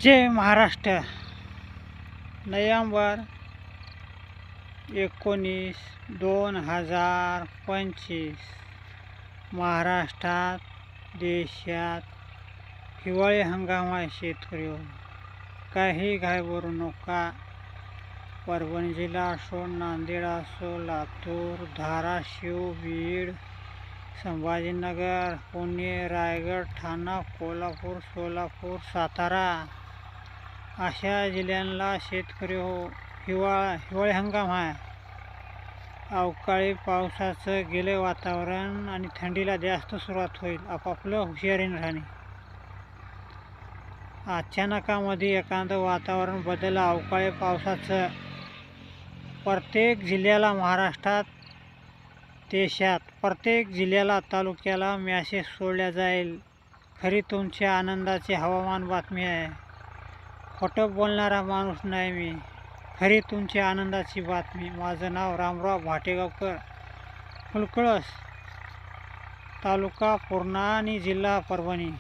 जय Maharashtra. November 19, 2025 महाराष्ट्रात देशात हिवाळी हंगाम आहे. शेतकरी काही घाबरू नका. परभणी जिल्हा असो, नांदेड असो, लातूर, धाराशिव, बीड, संभाजीनगर, पुणे, रायगड, ठाणा, कोल्हापूर, सोलापूर, सातारा अशा जिल्ह्यांना शेतकरी हिवाळी हंगाम आहे. अवकाळी पावसाचं गेले वातावरण आणि थंडीला जास्त सुरुवात होईल. आपापलं हुशारीने राहणे. अचानकामध्ये एखादं वातावरण बदललं. अवकाळी पावसाचं प्रत्येक जिल्ह्याला, महाराष्ट्रात, देशात प्रत्येक जिल्ह्याला, तालुक्याला मॅसेज सोडल्या जाईल. खरी तुमच्या आनंदाची हवामान बातमी आहे. खोटं बोलणारा माणूस नाही मी. खरी तुमच्या आनंदाची बातमी. माझं नाव रामराव भाटेगावकर, फुलकळस, तालुका पूर्णा आणि जिल्हा परभणी.